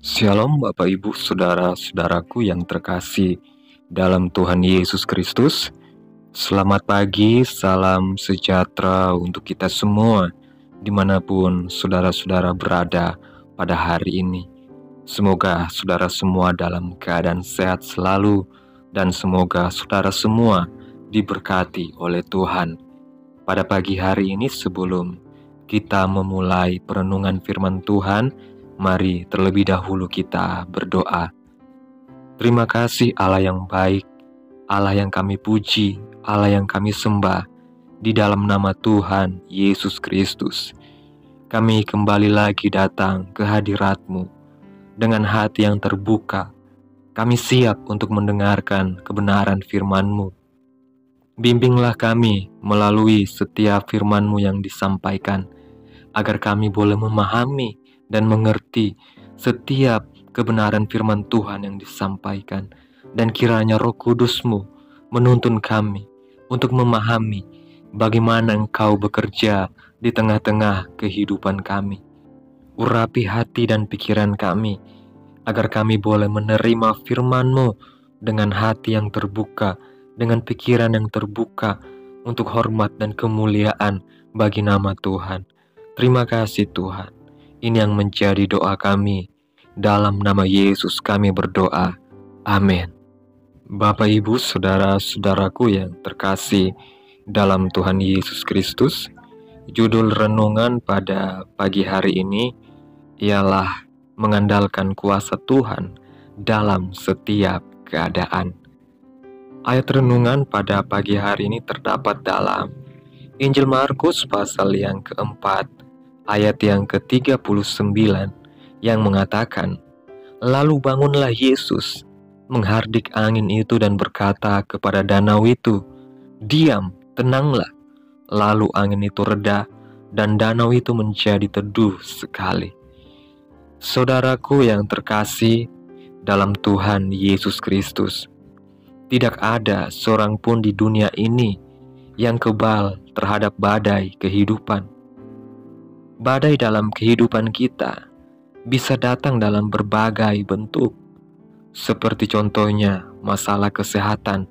Shalom Bapak Ibu Saudara-saudaraku yang terkasih dalam Tuhan Yesus Kristus. Selamat pagi, salam sejahtera untuk kita semua dimanapun saudara-saudara berada pada hari ini. Semoga saudara semua dalam keadaan sehat selalu dan semoga saudara semua diberkati oleh Tuhan. Pada pagi hari ini sebelum kita memulai perenungan firman Tuhan, mari terlebih dahulu kita berdoa. Terima kasih Allah yang baik, Allah yang kami puji, Allah yang kami sembah, di dalam nama Tuhan Yesus Kristus. Kami kembali lagi datang ke hadirat-Mu dengan hati yang terbuka. Kami siap untuk mendengarkan kebenaran firman-Mu. Bimbinglah kami melalui setiap firman-Mu yang disampaikan, agar kami boleh memahami dan mengerti setiap kebenaran firman Tuhan yang disampaikan, dan kiranya Roh Kudus-Mu menuntun kami untuk memahami bagaimana Engkau bekerja di tengah-tengah kehidupan kami. Urapi hati dan pikiran kami, agar kami boleh menerima firman-Mu dengan hati yang terbuka, dengan pikiran yang terbuka, untuk hormat dan kemuliaan bagi nama Tuhan. Terima kasih Tuhan. Ini yang menjadi doa kami. Dalam nama Yesus kami berdoa. Amin. Bapak Ibu Saudara-saudaraku yang terkasih dalam Tuhan Yesus Kristus, judul renungan pada pagi hari ini ialah mengandalkan kuasa Tuhan dalam setiap keadaan. Ayat renungan pada pagi hari ini terdapat dalam Injil Markus pasal yang keempat, ayat yang ke-39 yang mengatakan, "Lalu bangunlah Yesus, menghardik angin itu dan berkata kepada danau itu, 'Diam, tenanglah.' Lalu angin itu reda dan danau itu menjadi teduh sekali." Saudaraku yang terkasih dalam Tuhan Yesus Kristus, tidak ada seorang pun di dunia ini yang kebal terhadap badai kehidupan. Badai dalam kehidupan kita bisa datang dalam berbagai bentuk, seperti contohnya masalah kesehatan,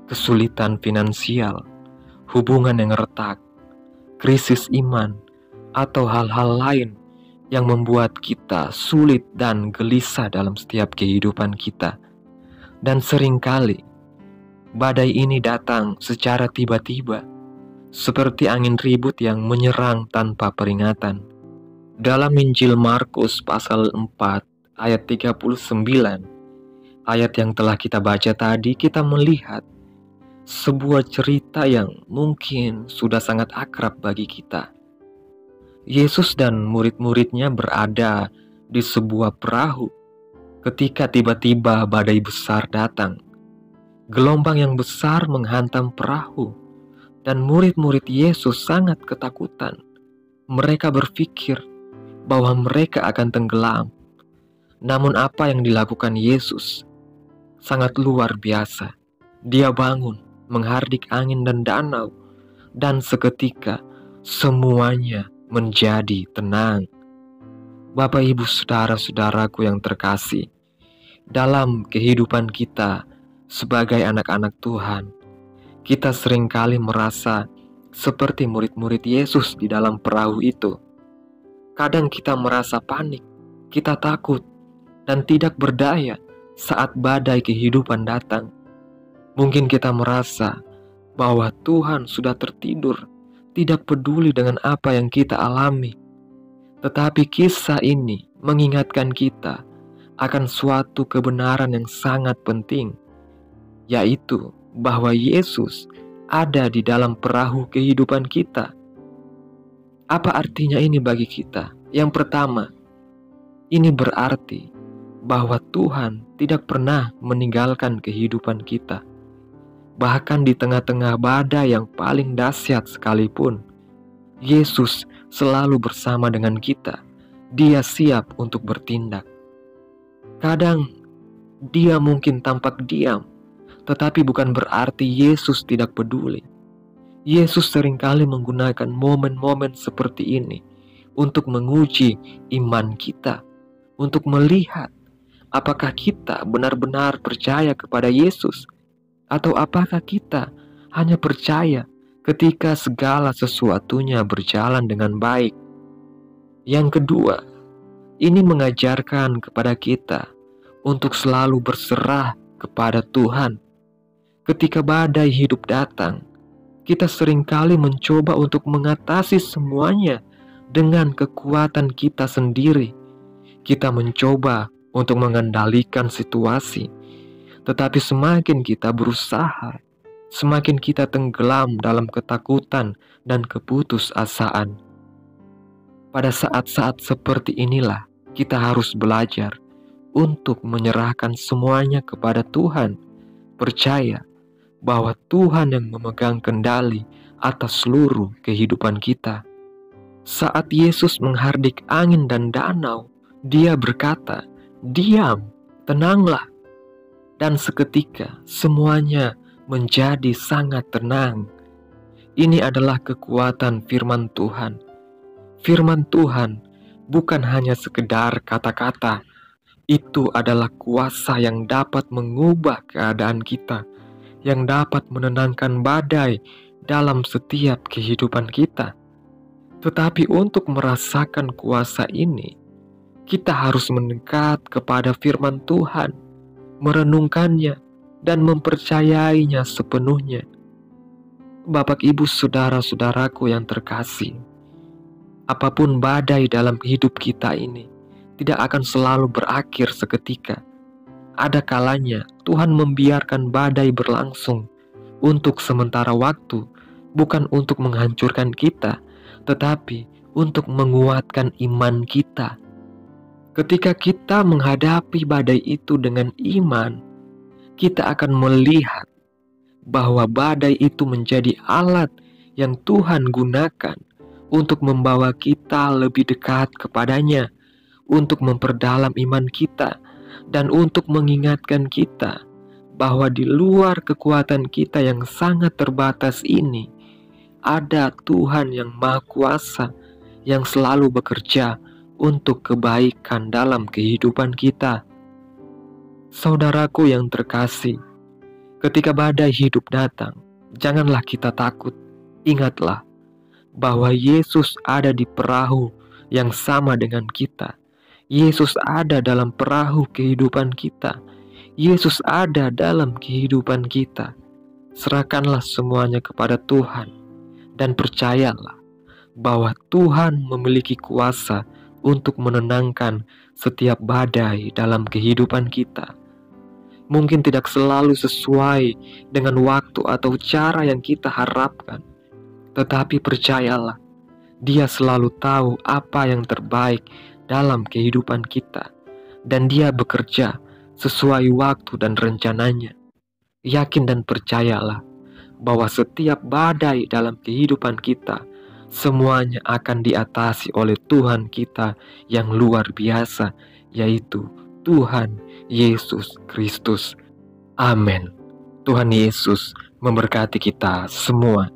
kesulitan finansial, hubungan yang retak, krisis iman, atau hal-hal lain yang membuat kita sulit dan gelisah dalam setiap kehidupan kita. Dan seringkali badai ini datang secara tiba-tiba, seperti angin ribut yang menyerang tanpa peringatan. Dalam Injil Markus pasal 4 ayat 39, ayat yang telah kita baca tadi, kita melihat sebuah cerita yang mungkin sudah sangat akrab bagi kita. Yesus dan murid-muridnya berada di sebuah perahu ketika tiba-tiba badai besar datang. Gelombang yang besar menghantam perahu dan murid-murid Yesus sangat ketakutan. Mereka berpikir bahwa mereka akan tenggelam. Namun apa yang dilakukan Yesus sangat luar biasa. Dia bangun, menghardik angin dan danau, dan seketika semuanya menjadi tenang. Bapak Ibu Saudara-saudaraku yang terkasih, dalam kehidupan kita sebagai anak-anak Tuhan, kita seringkali merasa seperti murid-murid Yesus di dalam perahu itu. Kadang kita merasa panik, kita takut, dan tidak berdaya saat badai kehidupan datang. Mungkin kita merasa bahwa Tuhan sudah tertidur, tidak peduli dengan apa yang kita alami. Tetapi kisah ini mengingatkan kita akan suatu kebenaran yang sangat penting, yaitu bahwa Yesus ada di dalam perahu kehidupan kita. Apa artinya ini bagi kita? Yang pertama, ini berarti bahwa Tuhan tidak pernah meninggalkan kehidupan kita. Bahkan di tengah-tengah badai yang paling dahsyat sekalipun, Yesus selalu bersama dengan kita. Dia siap untuk bertindak. Kadang dia mungkin tampak diam, tetapi bukan berarti Yesus tidak peduli. Yesus seringkali menggunakan momen-momen seperti ini untuk menguji iman kita, untuk melihat apakah kita benar-benar percaya kepada Yesus, atau apakah kita hanya percaya ketika segala sesuatunya berjalan dengan baik. Yang kedua, ini mengajarkan kepada kita untuk selalu berserah kepada Tuhan. Ketika badai hidup datang, kita seringkali mencoba untuk mengatasi semuanya dengan kekuatan kita sendiri. Kita mencoba untuk mengendalikan situasi, tetapi semakin kita berusaha, semakin kita tenggelam dalam ketakutan dan keputusasaan. Pada saat-saat seperti inilah kita harus belajar untuk menyerahkan semuanya kepada Tuhan, percaya bahwa Tuhan yang memegang kendali atas seluruh kehidupan kita. Saat Yesus menghardik angin dan danau, Dia berkata, "Diam, tenanglah." Dan seketika semuanya menjadi sangat tenang. Ini adalah kekuatan firman Tuhan. Firman Tuhan bukan hanya sekedar kata-kata. Itu adalah kuasa yang dapat mengubah keadaan kita, yang dapat menenangkan badai dalam setiap kehidupan kita. Tetapi untuk merasakan kuasa ini, kita harus mendekat kepada firman Tuhan, merenungkannya, dan mempercayainya sepenuhnya. Bapak, Ibu, saudara-saudaraku yang terkasih, apapun badai dalam hidup kita ini tidak akan selalu berakhir seketika. Ada kalanya Tuhan membiarkan badai berlangsung untuk sementara waktu, bukan untuk menghancurkan kita, tetapi untuk menguatkan iman kita. Ketika kita menghadapi badai itu dengan iman, kita akan melihat bahwa badai itu menjadi alat yang Tuhan gunakan untuk membawa kita lebih dekat kepadanya, untuk memperdalam iman kita, dan untuk mengingatkan kita bahwa di luar kekuatan kita yang sangat terbatas ini, ada Tuhan yang Maha Kuasa yang selalu bekerja untuk kebaikan dalam kehidupan kita. Saudaraku yang terkasih, ketika badai hidup datang, janganlah kita takut. Ingatlah bahwa Yesus ada di perahu yang sama dengan kita. Yesus ada dalam perahu kehidupan kita. Yesus ada dalam kehidupan kita. Serahkanlah semuanya kepada Tuhan dan percayalah bahwa Tuhan memiliki kuasa untuk menenangkan setiap badai dalam kehidupan kita. Mungkin tidak selalu sesuai dengan waktu atau cara yang kita harapkan, tetapi percayalah, Dia selalu tahu apa yang terbaik dalam kehidupan kita, dan Dia bekerja sesuai waktu dan rencananya. Yakin dan percayalah bahwa setiap badai dalam kehidupan kita, semuanya akan diatasi oleh Tuhan kita yang luar biasa, yaitu Tuhan Yesus Kristus. Amin. Tuhan Yesus memberkati kita semua.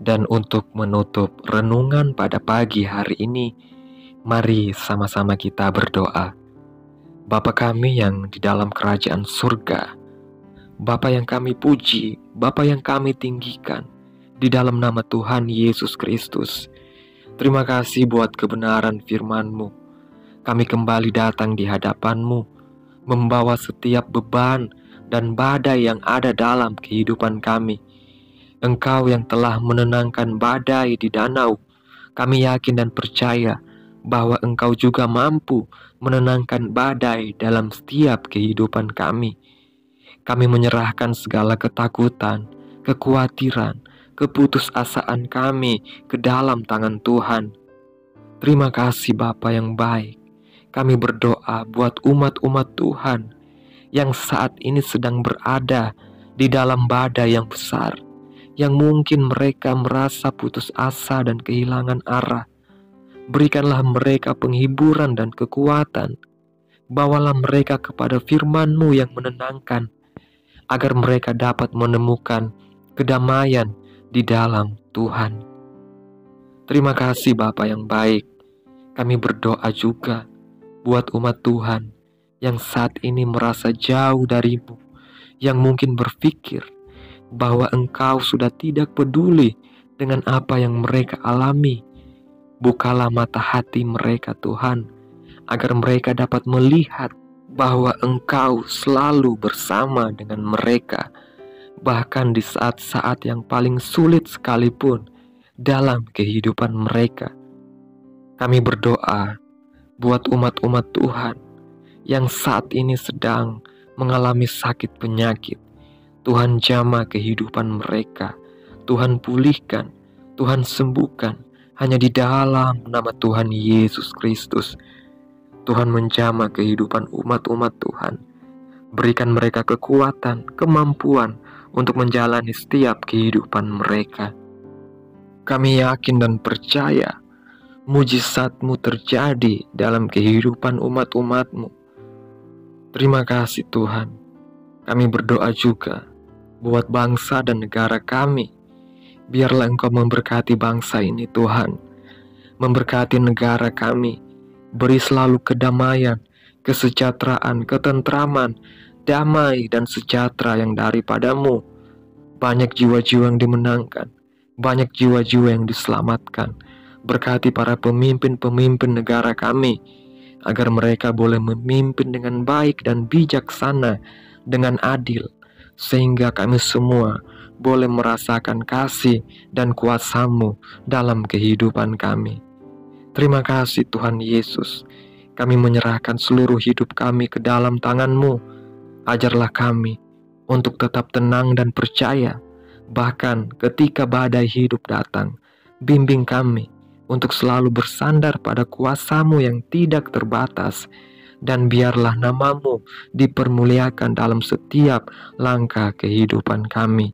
Dan untuk menutup renungan pada pagi hari ini, mari sama-sama kita berdoa. Bapa kami yang di dalam kerajaan surga, Bapa yang kami puji, Bapa yang kami tinggikan, di dalam nama Tuhan Yesus Kristus, terima kasih buat kebenaran firman-Mu. Kami kembali datang di hadapan-Mu, membawa setiap beban dan badai yang ada dalam kehidupan kami. Engkau yang telah menenangkan badai di danau, kami yakin dan percaya bahwa Engkau juga mampu menenangkan badai dalam setiap kehidupan kami. Kami menyerahkan segala ketakutan, kekhawatiran, keputusasaan kami ke dalam tangan Tuhan. Terima kasih Bapa yang baik. Kami berdoa buat umat-umat Tuhan yang saat ini sedang berada di dalam badai yang besar, yang mungkin mereka merasa putus asa dan kehilangan arah. Berikanlah mereka penghiburan dan kekuatan. Bawalah mereka kepada firman-Mu yang menenangkan, agar mereka dapat menemukan kedamaian di dalam Tuhan. Terima kasih Bapa yang baik. Kami berdoa juga buat umat Tuhan yang saat ini merasa jauh darimu, yang mungkin berpikir bahwa Engkau sudah tidak peduli dengan apa yang mereka alami. Bukalah mata hati mereka, Tuhan, agar mereka dapat melihat bahwa Engkau selalu bersama dengan mereka, bahkan di saat-saat yang paling sulit sekalipun dalam kehidupan mereka. Kami berdoa buat umat-umat Tuhan yang saat ini sedang mengalami sakit penyakit. Tuhan jamah kehidupan mereka, Tuhan pulihkan, Tuhan sembuhkan, hanya di dalam nama Tuhan Yesus Kristus. Tuhan menjamah kehidupan umat-umat Tuhan. Berikan mereka kekuatan, kemampuan untuk menjalani setiap kehidupan mereka. Kami yakin dan percaya mujizat-Mu terjadi dalam kehidupan umat-umat-Mu. Terima kasih Tuhan. Kami berdoa juga buat bangsa dan negara kami. Biarlah Engkau memberkati bangsa ini Tuhan. Memberkati negara kami. Beri selalu kedamaian, kesejahteraan, ketentraman, damai dan sejahtera yang daripada-Mu. Banyak jiwa-jiwa yang dimenangkan. Banyak jiwa-jiwa yang diselamatkan. Berkati para pemimpin-pemimpin negara kami, agar mereka boleh memimpin dengan baik dan bijaksana, dengan adil, sehingga kami semua boleh merasakan kasih dan kuasa-Mu dalam kehidupan kami. Terima kasih Tuhan Yesus. Kami menyerahkan seluruh hidup kami ke dalam tangan-Mu. Ajarlah kami untuk tetap tenang dan percaya, bahkan ketika badai hidup datang. Bimbing kami untuk selalu bersandar pada kuasa-Mu yang tidak terbatas, dan biarlah nama-Mu dipermuliakan dalam setiap langkah kehidupan kami.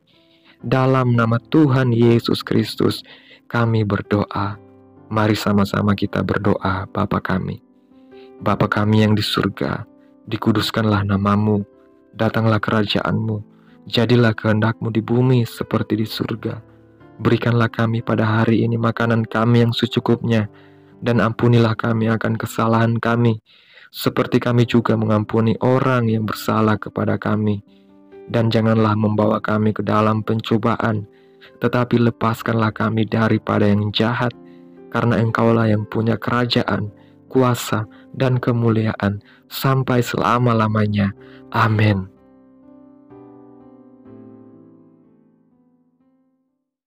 Dalam nama Tuhan Yesus Kristus kami berdoa. Mari sama-sama kita berdoa. Bapa kami. Bapa kami yang di surga, dikuduskanlah nama-Mu, datanglah kerajaan-Mu, jadilah kehendak-Mu di bumi seperti di surga. Berikanlah kami pada hari ini makanan kami yang secukupnya, dan ampunilah kami akan kesalahan kami, seperti kami juga mengampuni orang yang bersalah kepada kami. Dan janganlah membawa kami ke dalam pencobaan, tetapi lepaskanlah kami daripada yang jahat, karena Engkaulah yang punya kerajaan, kuasa, dan kemuliaan sampai selama-lamanya. Amin.